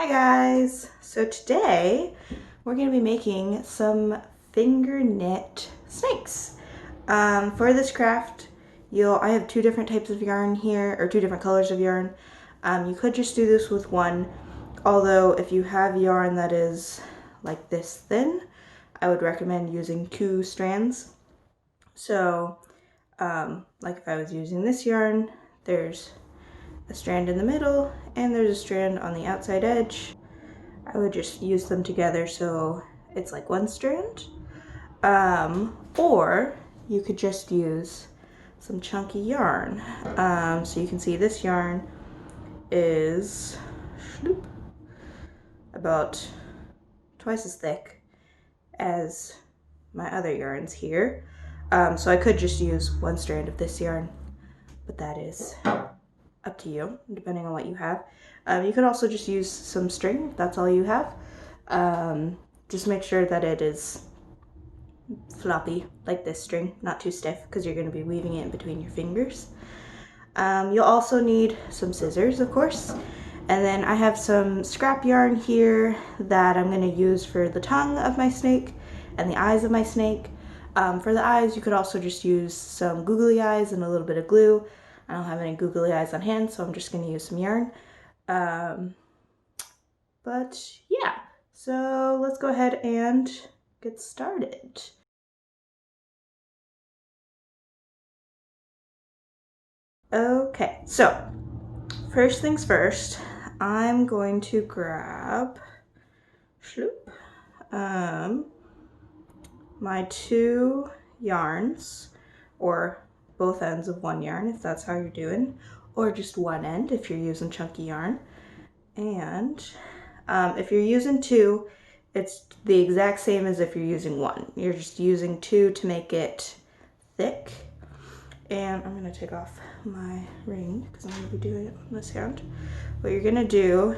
Hi guys! So today we're going to be making some finger knit snakes. For this craft, I have two different types of yarn here, or two different colors of yarn. You could just do this with one, although if you have yarn that is like this thin, I would recommend using 2 strands. So, like if I was using this yarn, there's a strand in the middle and there's a strand on the outside edge. I would just use them together so it's like one strand. Or you could just use some chunky yarn. So you can see this yarn is about twice as thick as my other yarns here. So I could just use one strand of this yarn, but that is up to you, depending on what you have. You could also just use some string if that's all you have. Just make sure that it is floppy, like this string, not too stiff, because you're going to be weaving it in between your fingers. You'll also need some scissors, of course. And then I have some scrap yarn here that I'm going to use for the tongue of my snake and the eyes of my snake. For the eyes, you could also just use some googly eyes and a little bit of glue. I don't have any googly eyes on hand, so I'm just going to use some yarn. But yeah, so let's go ahead and get started. Okay, so first things first, I'm going to grab my 2 yarns, or both ends of one yarn if that's how you're doing, or just one end if you're using chunky yarn. And if you're using 2, it's the exact same as if you're using 1. You're just using 2 to make it thick. And I'm going to take off my ring because I'm going to be doing it on this hand. What you're going to do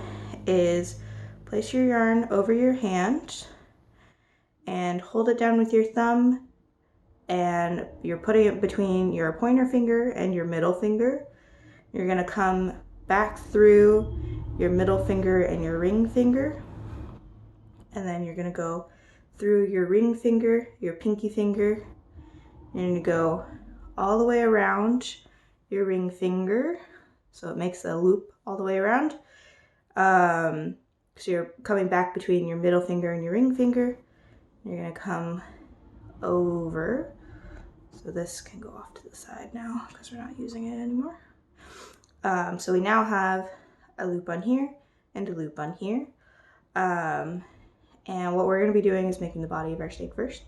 is place your yarn over your hand and hold it down with your thumb, and you're putting it between your pointer finger and your middle finger. You're going to come back through your middle finger and your ring finger, and then you're going to go through your ring finger, your pinky finger, and you're going to go all the way around your ring finger, so it makes a loop all the way around. So you're coming back between your middle finger and your ring finger. You're going to come over, so this can go off to the side now because we're not using it anymore. So we now have a loop on here and a loop on here. And what we're going to be doing is making the body of our snake first.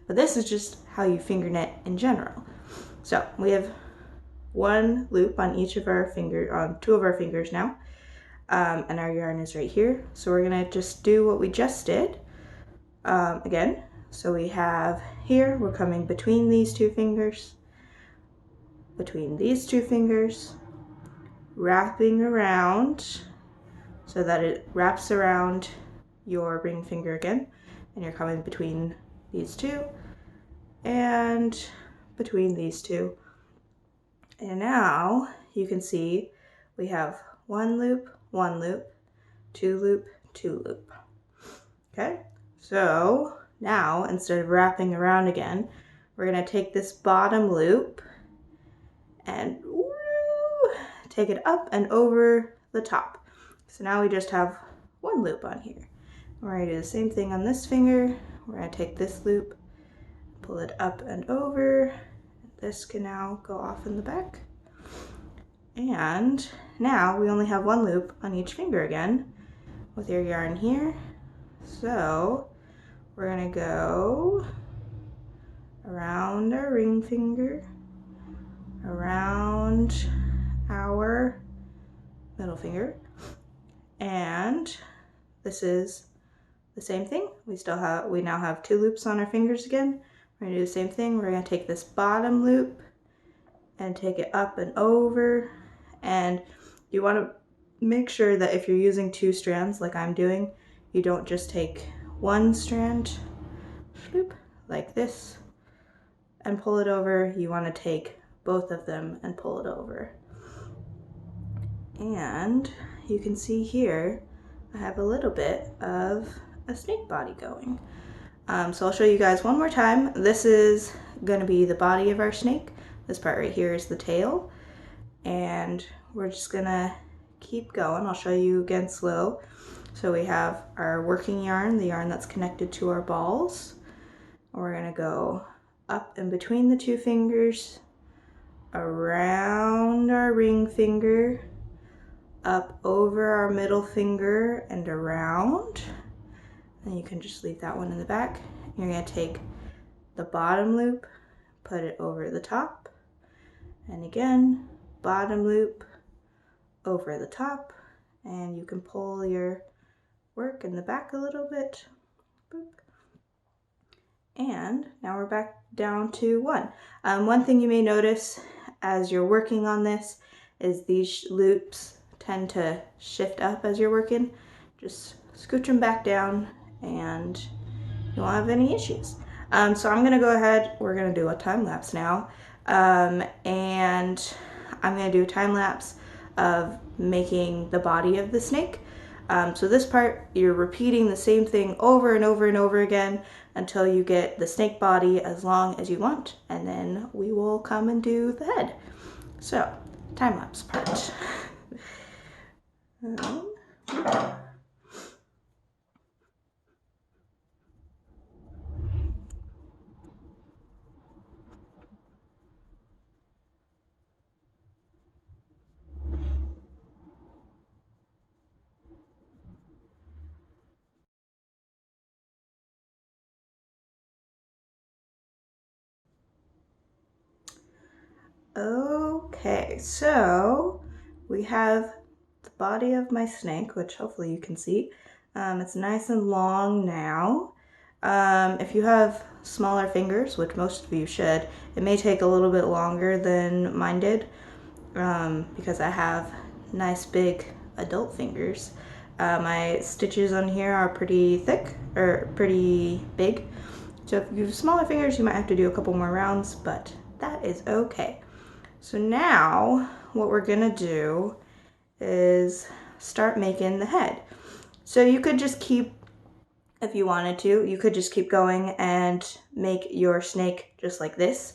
But this is just how you finger knit in general. So we have 1 loop on each of our on 2 of our fingers now. And our yarn is right here. So we're going to just do what we just did again. So we have here, we're coming between these 2 fingers, wrapping around so that it wraps around your ring finger again, and you're coming between these 2 and between these 2. And now you can see we have 1 loop, 1 loop, 2 loop, 2 loop. Okay, so now instead of wrapping around again, we're going to take this bottom loop and take it up and over the top. So now we just have 1 loop on here. We're going to do the same thing on this finger. We're going to take this loop, pull it up and over. This can now go off in the back. And now we only have 1 loop on each finger again with your yarn here. So we're going to go around our ring finger, around our middle finger, and this is the same thing. We now have 2 loops on our fingers again. We're going to do the same thing. We're going to take this bottom loop and take it up and over, and you want to make sure that if you're using 2 strands like I'm doing, you don't just take 1 strand like this and pull it over. You want to take both of them and pull it over. And you can see here I have a little bit of a snake body going. So I'll show you guys one more time. This is going to be the body of our snake. This part right here is the tail. And we're just going to keep going. I'll show you again slow. So we have our working yarn, the yarn that's connected to our balls. We're going to go up in between the two fingers, around our ring finger, up over our middle finger and around. And you can just leave that one in the back. You're going to take the bottom loop, put it over the top, and again, bottom loop over the top, and you can pull your work in the back a little bit. Boop. And now we're back down to one. One thing you may notice as you're working on this is these loops tend to shift up as you're working. Just scooch them back down and you won't have any issues. So I'm gonna go ahead, we're gonna do a time lapse now. And I'm gonna do a time lapse of making the body of the snake. So this part, you're repeating the same thing over and over and over again until you get the snake body as long as you want, and then we will come and do the head. So, time lapse part. Okay, so we have the body of my snake, which hopefully you can see. It's nice and long now. If you have smaller fingers, which most of you should, it may take a little bit longer than mine did because I have nice big adult fingers. My stitches on here are pretty thick, or pretty big. So if you have smaller fingers, you might have to do a couple more rounds, but that is okay. So now what we're gonna do is start making the head. So you could just keep, if you wanted to, you could just keep going and make your snake just like this.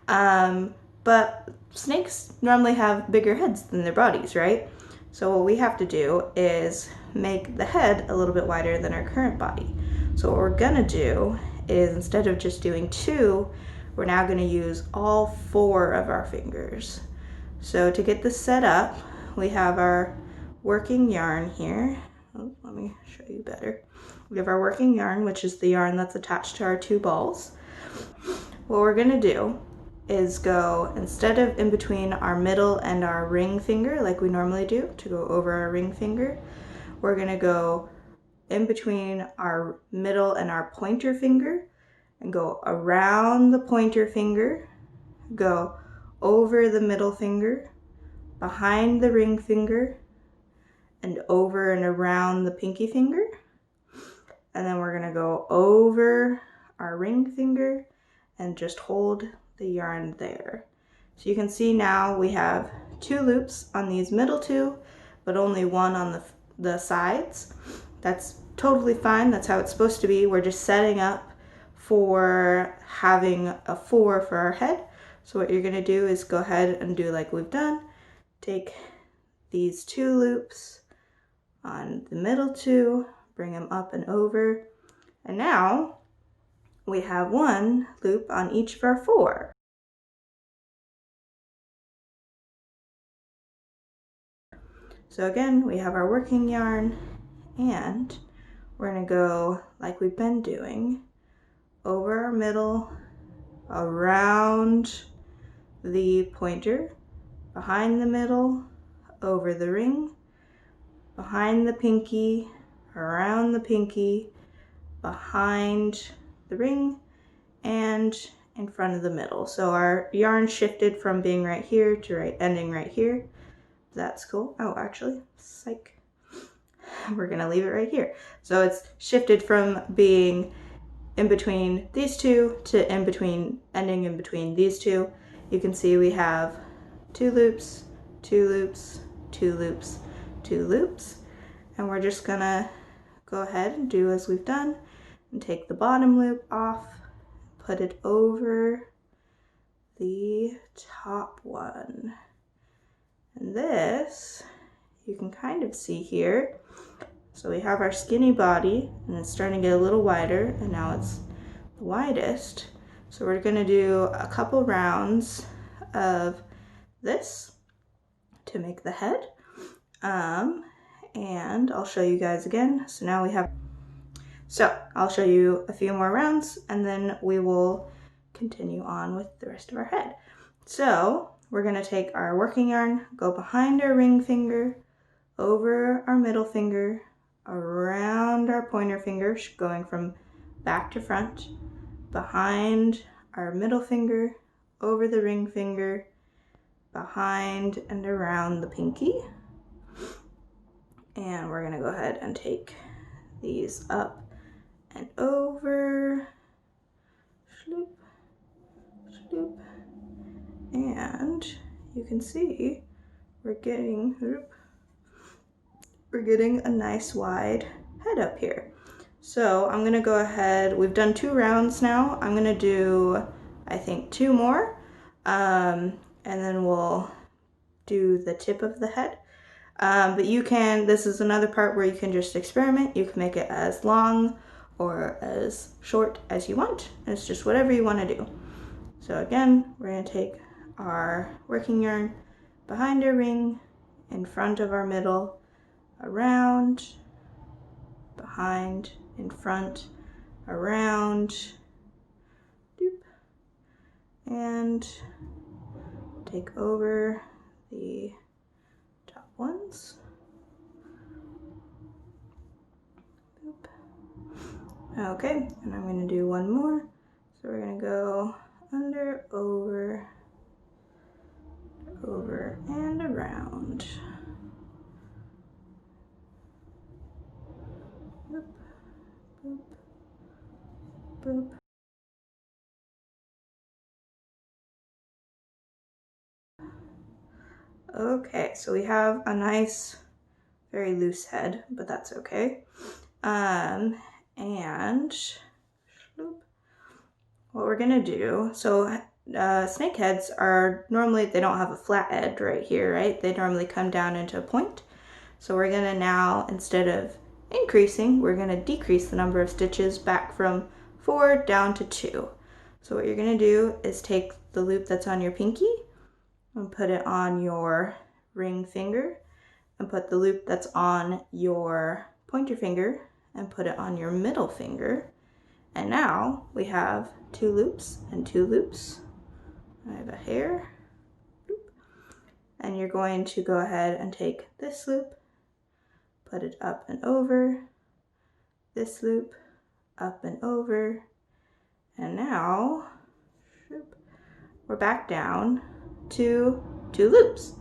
But snakes normally have bigger heads than their bodies, right? So what we have to do is make the head a little bit wider than our current body. So what we're gonna do is, instead of just doing two, we're now going to use all 4 of our fingers. So to get this set up, we have our working yarn here. Oh, let me show you better. We have our working yarn, which is the yarn that's attached to our 2 balls. What we're going to do is go, instead of in between our middle and our ring finger, like we normally do, to go over our ring finger, we're going to go in between our middle and our pointer finger, and go around the pointer finger, go over the middle finger, behind the ring finger, and over and around the pinky finger. And then we're gonna go over our ring finger and just hold the yarn there. So you can see now we have 2 loops on these middle 2, but only 1 on the sides. That's totally fine, that's how it's supposed to be. We're just setting up for having a 4 for our head. So what you're gonna do is go ahead and do like we've done. Take these 2 loops on the middle 2, bring them up and over. And now we have 1 loop on each of our 4. So again, we have our working yarn, and we're gonna go like we've been doing, over our middle, around the pointer, behind the middle, over the ring, behind the pinky, around the pinky, behind the ring, and in front of the middle. So our yarn shifted from being right here to ending right here. That's cool. Oh, actually, psych. We're gonna leave it right here. So it's shifted from being in between these 2 to ending in between these 2. You can see we have 2 loops, 2 loops, 2 loops, 2 loops, and we're just gonna go ahead and do as we've done and take the bottom loop off, put it over the top one. And this, you can kind of see here. So we have our skinny body and it's starting to get a little wider, and now it's the widest. So we're gonna do a couple rounds of this to make the head. And I'll show you guys again. So now we have, so I'll show you a few more rounds and then we will continue on with the rest of our head. So we're gonna take our working yarn, go behind our ring finger, over our middle finger, around our pointer finger, going from back to front, behind our middle finger, over the ring finger, behind and around the pinky. And we're gonna go ahead and take these up and over, sloop, sloop, and you can see we're getting a nice wide head up here. So I'm gonna go ahead, we've done 2 rounds now. I'm gonna do, I think, 2 more, and then we'll do the tip of the head. But you can, this is another part where you can just experiment. You can make it as long or as short as you want. It's just whatever you want to do. So again, we're going to take our working yarn behind our ring, in front of our middle, around, behind, in front, around, doop, and take over the top ones. Boop. Okay, and I'm going to do one more. So we're going to go under, over, over, and around. Boop, boop, boop. Okay, so we have a nice, very loose head, but that's okay. And what we're gonna do, so snake heads are normally, they don't have a flat edge right here, right? They normally come down into a point. So we're gonna now, instead of increasing, we're gonna decrease the number of stitches back from 4 down to 2. So what you're gonna do is take the loop that's on your pinky and put it on your ring finger, and put the loop that's on your pointer finger and put it on your middle finger. And now we have 2 loops and 2 loops. I have a hair, loop, and you're going to go ahead and take this loop, put it up and over, this loop, up and over, and now we're back down to 2 loops.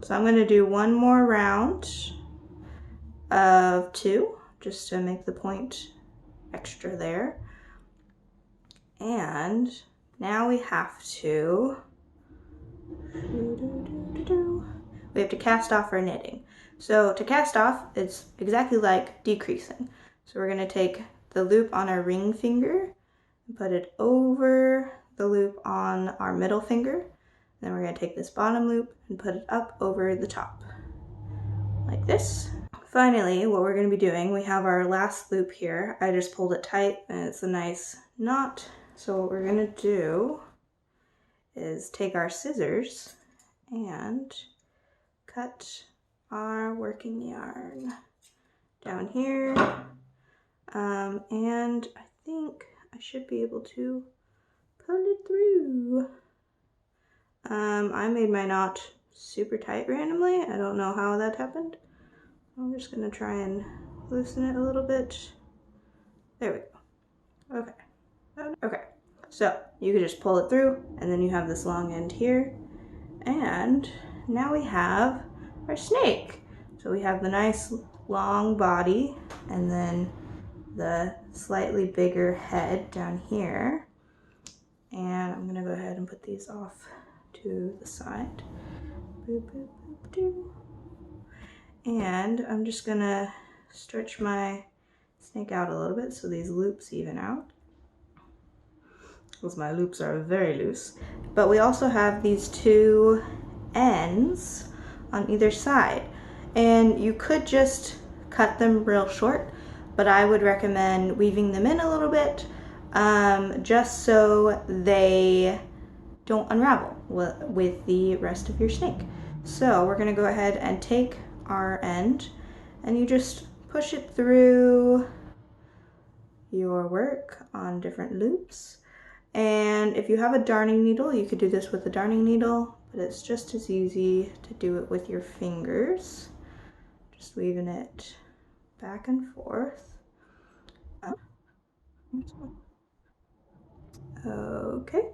So I'm going to do one more round of 2 just to make the point extra there. And now we have to cast off our knitting. So to cast off, it's exactly like decreasing. So we're going to take the loop on our ring finger and put it over the loop on our middle finger. Then we're going to take this bottom loop and put it up over the top, like this. Finally, what we're going to be doing, we have our last loop here. I just pulled it tight and it's a nice knot. So what we're going to do is take our scissors and cut our working yarn down here. And I think I should be able to pull it through. I made my knot super tight randomly. I don't know how that happened. I'm just gonna try and loosen it a little bit. There we go. Okay. Okay. So you could just pull it through and then you have this long end here. And now we have our snake. So we have the nice long body and then the slightly bigger head down here. And I'm gonna go ahead and put these off to the side. Boop, boop, boop, doo. And I'm just gonna stretch my snake out a little bit so these loops even out, because my loops are very loose. But we also have these two ends on either side, and you could just cut them real short, but I would recommend weaving them in a little bit, just so they don't unravel with the rest of your snake. So we're gonna go ahead and take our end, and you just push it through your work on different loops. And if you have a darning needle, you could do this with a darning needle, but it's just as easy to do it with your fingers. Just weaving it back and forth. Okay,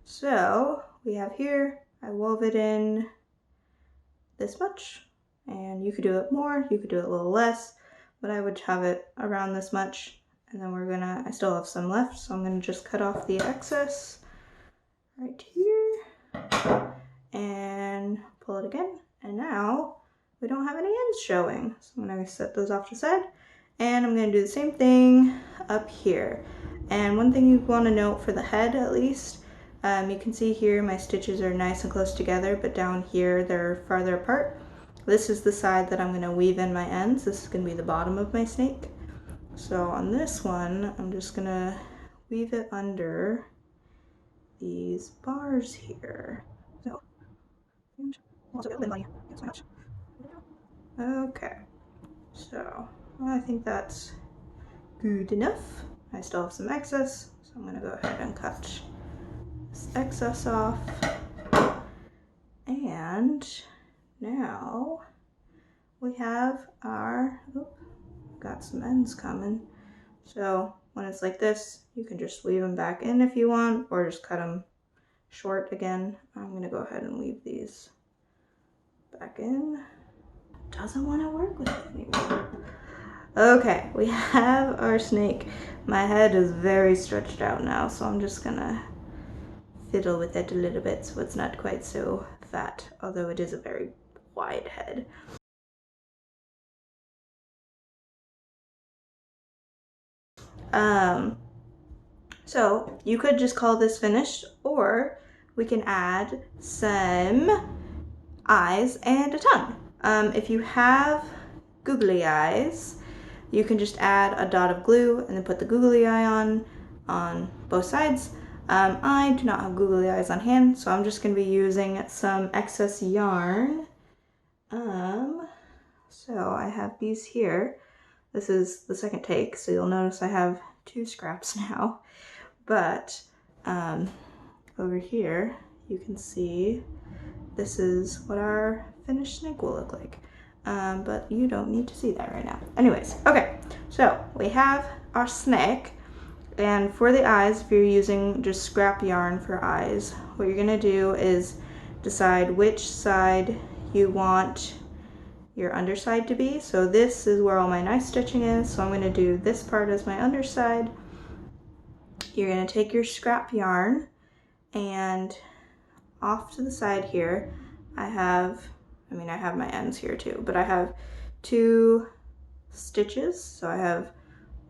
so we have here, I wove it in this much, and you could do it more, you could do it a little less, but I would have it around this much. And then we're gonna, I still have some left, so I'm gonna just cut off the excess right here and pull it again. And now we don't have any ends showing. So I'm gonna set those off to the side, and I'm gonna do the same thing up here. And one thing you wanna note for the head at least, you can see here my stitches are nice and close together, but down here they're farther apart. This is the side that I'm gonna weave in my ends. This is gonna be the bottom of my snake. So on this one, I'm just gonna weave it under these bars here. So, okay, so I think that's good enough. I still have some excess, so I'm gonna go ahead and cut this excess off. And now we have our, got some ends coming. So when it's like this, you can just weave them back in if you want, or just cut them short again. I'm gonna go ahead and weave these back in. Doesn't want to work with it anymore. Okay, we have our snake. My head is very stretched out now, so I'm just gonna fiddle with it a little bit so it's not quite so fat, although it is a very wide head. So you could just call this finished, or we can add some eyes and a tongue. If you have googly eyes, you can just add a dot of glue and then put the googly eye on both sides. I do not have googly eyes on hand, so I'm just going to be using some excess yarn. So I have these here. This is the second take, so you'll notice I have 2 scraps now. But over here, you can see this is what our finished snake will look like. But you don't need to see that right now. Anyways, okay, so we have our snake. And for the eyes, if you're using just scrap yarn for eyes, what you're gonna do is decide which side you want your underside to be. So this is where all my knife stitching is, so I'm gonna do this part as my underside. You're gonna take your scrap yarn, and off to the side here, I have my ends here too, but I have 2 stitches. So I have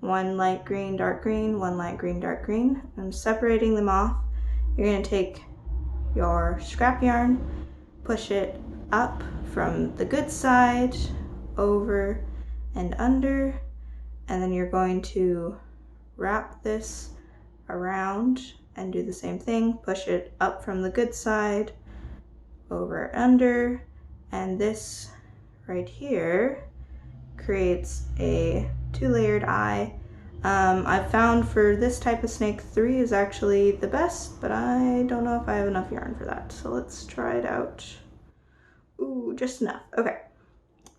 1 light green, dark green, 1 light green, dark green. I'm separating them off. You're gonna take your scrap yarn, push it up from the good side, over and under, and then you're going to wrap this around and do the same thing. Push it up from the good side, over, under, and this right here creates a 2-layered eye. I've found for this type of snake 3 is actually the best, but I don't know if I have enough yarn for that. So let's try it out. Ooh, just enough. Okay,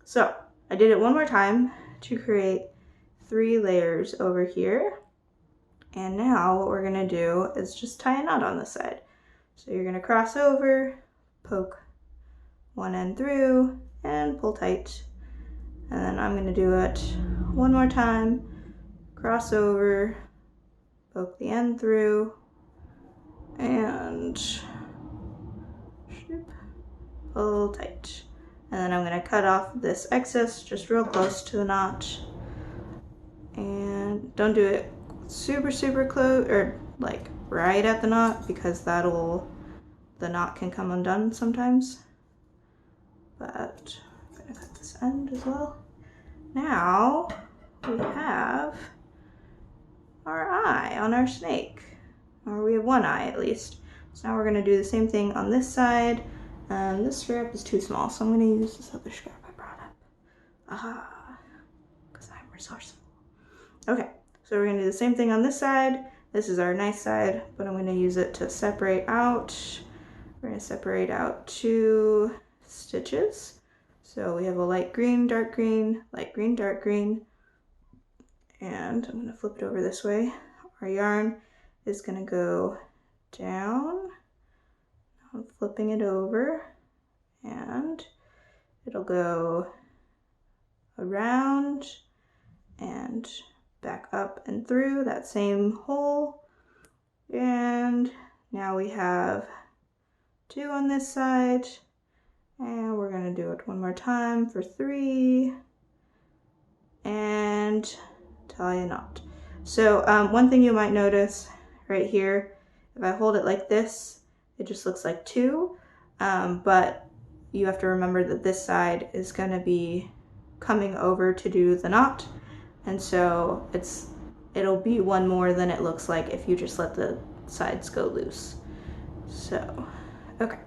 so I did it one more time to create 3 layers over here. And now what we're gonna do is just tie a knot on this side. So you're gonna cross over, poke one end through, and pull tight. And then I'm gonna do it one more time, cross over, poke the end through, and pull tight. And then I'm gonna cut off this excess just real close to the knot, don't do it super close or like right at the knot, because the knot can come undone sometimes. But I'm gonna cut this end as well. Now we have our eye on our snake, or we have one eye at least. So now we're gonna do the same thing on this side. This strap is too small, so I'm gonna use this other strap I brought up. Aha, because I'm resourceful. Okay, so we're gonna do the same thing on this side. This is our nice side, but I'm gonna use it to separate out. We're gonna separate out 2 stitches. So we have a light green, dark green, light green, dark green. And I'm gonna flip it over this way. Our yarn is gonna go down. I'm flipping it over, and it'll go around and back up and through that same hole. And now we have 2 on this side, and we're gonna do it one more time for 3 and tie a knot. So one thing you might notice right here, if I hold it like this, it just looks like 2, but you have to remember that this side is going to be coming over to do the knot, and so it'll be one more than it looks like if you just let the sides go loose. So, okay,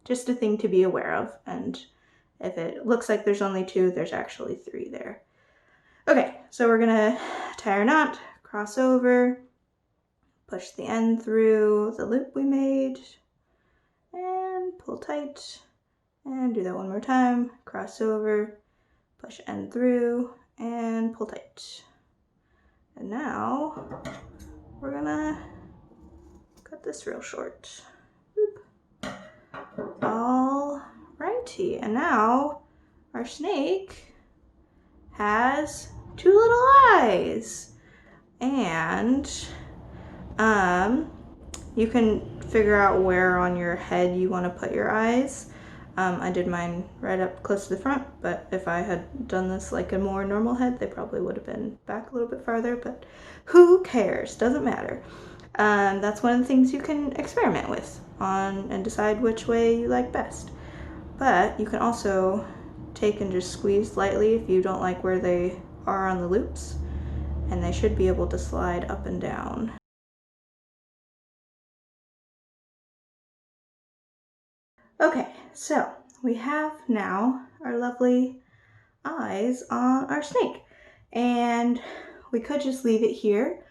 just a thing to be aware of, and if it looks like there's only 2, there's actually 3 there. Okay, so we're gonna tie our knot, cross over, push the end through the loop we made, and pull tight, and do that one more time, cross over, push end through, and pull tight. And now we're gonna cut this real short. Boop. Alrighty, and now our snake has 2 little eyes, and you can figure out where on your head you want to put your eyes. I did mine right up close to the front, but if I had done this like a more normal head, they probably would have been back a little bit farther, but who cares? Doesn't matter. That's one of the things you can experiment with and decide which way you like best. But you can also take and just squeeze lightly if you don't like where they are on the loops, and they should be able to slide up and down. Okay, so we have now our lovely eyes on our snake, and we could just leave it here,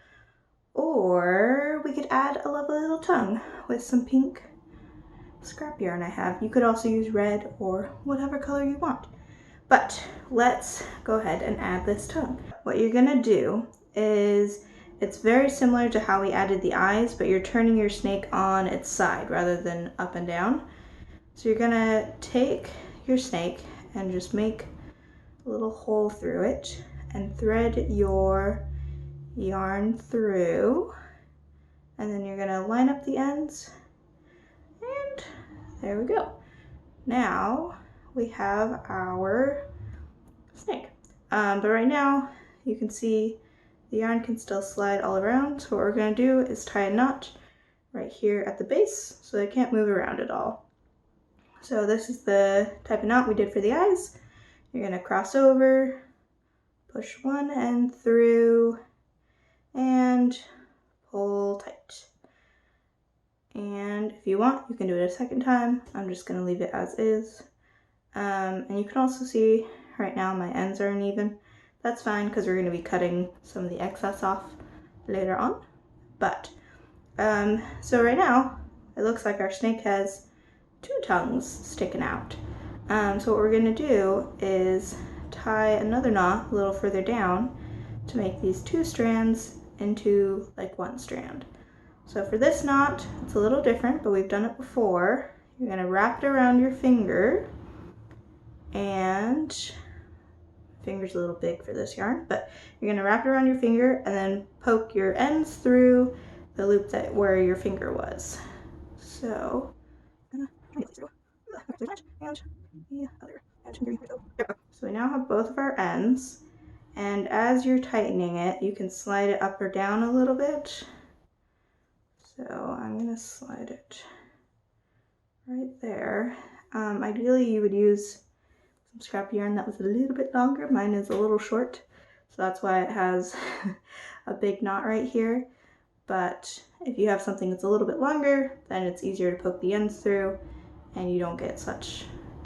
or we could add a lovely little tongue with some pink scrap yarn I have. You could also use red or whatever color you want. But let's go ahead and add this tongue. What you're gonna do is, it's very similar to how we added the eyes, but you're turning your snake on its side rather than up and down. So you're gonna take your snake and just make a little hole through it and thread your yarn through, and then you're gonna line up the ends, and there we go. Now we have our snake. But right now you can see the yarn can still slide all around. So what we're going to do is tie a knot right here at the base so they can't move around at all. So this is the type of knot we did for the eyes. You're going to cross over, push one end through, and pull tight. And if you want, you can do it a second time. I'm just going to leave it as is. And you can also see right now my ends are uneven. That's fine because we're going to be cutting some of the excess off later on. But so right now it looks like our snake has 2 tongues sticking out. So what we're going to do is tie another knot a little further down to make these 2 strands into like 1 strand. So for this knot, it's a little different, but we've done it before. You're going to wrap it around your finger, and finger's a little big for this yarn, but you're going to wrap it around your finger and then poke your ends through the loop where your finger was. So so we now have both of our ends, And as you're tightening it, you can slide it up or down a little bit. So I'm gonna slide it right there. Ideally you would use some scrap yarn that was a little bit longer. Mine is a little short, so that's why it has a big knot right here. But if you have something that's a little bit longer, then it's easier to poke the ends through and you don't get such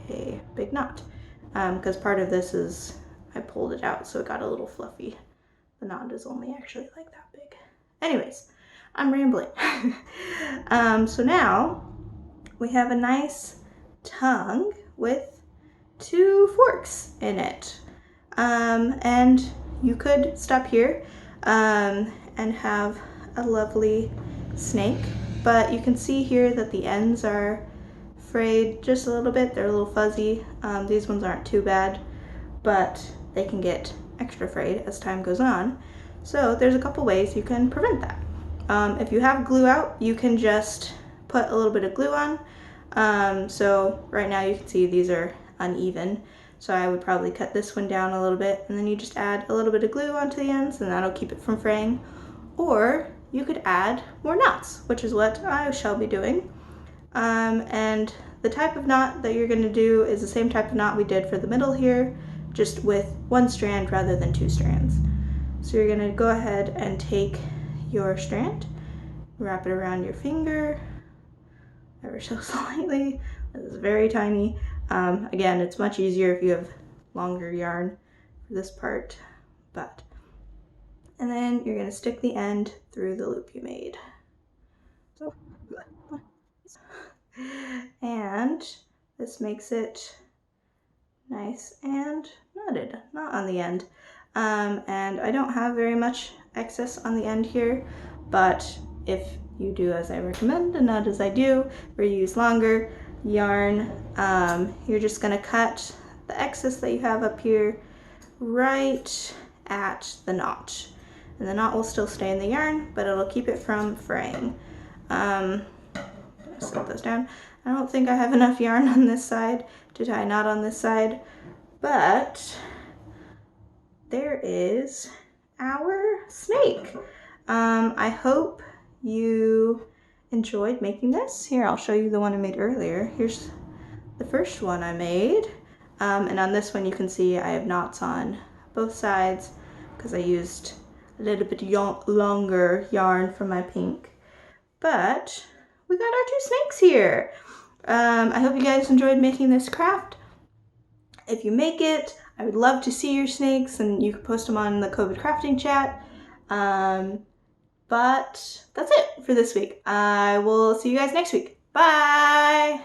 a big knot. Because part of this is I pulled it out so it got a little fluffy. The knot is only actually like that big. Anyways, I'm rambling. So now we have a nice tongue with 2 forks in it. And you could stop here and have a lovely snake, but you can see here that the ends are frayed just a little bit. They're a little fuzzy. These ones aren't too bad, but they can get extra frayed as time goes on. So there's a couple ways you can prevent that. If you have glue out, you can just put a little bit of glue on. So right now you can see these are uneven. So I would probably cut this one down a little bit, and then you just add a little bit of glue onto the ends and that'll keep it from fraying. Or you could add more knots, which is what I shall be doing. And the type of knot that you're going to do is the same type of knot we did for the middle here, just with 1 strand rather than 2 strands. So you're going to go ahead and take your strand, wrap it around your finger, ever so slightly. This is very tiny. Again, it's much easier if you have longer yarn for this part, and then you're going to stick the end through the loop you made. So, and this makes it nice and knotted, not on the end. And I don't have very much excess on the end here, but if you do as I recommend and not as I do, or you use longer yarn, you're just going to cut the excess that you have up here right at the knot. And the knot will still stay in the yarn, but it'll keep it from fraying. Set those down. I don't think I have enough yarn on this side to tie a knot on this side, but there is our snake. I hope you enjoyed making this. Here, I'll show you the one I made earlier. Here's the first one I made. And on this one you can see I have knots on both sides because I used a little bit longer yarn for my pink. But we got our 2 snakes here. I hope you guys enjoyed making this craft. If you make it, I would love to see your snakes, and you can post them on the COVID crafting chat. But that's it for this week. I will see you guys next week. Bye!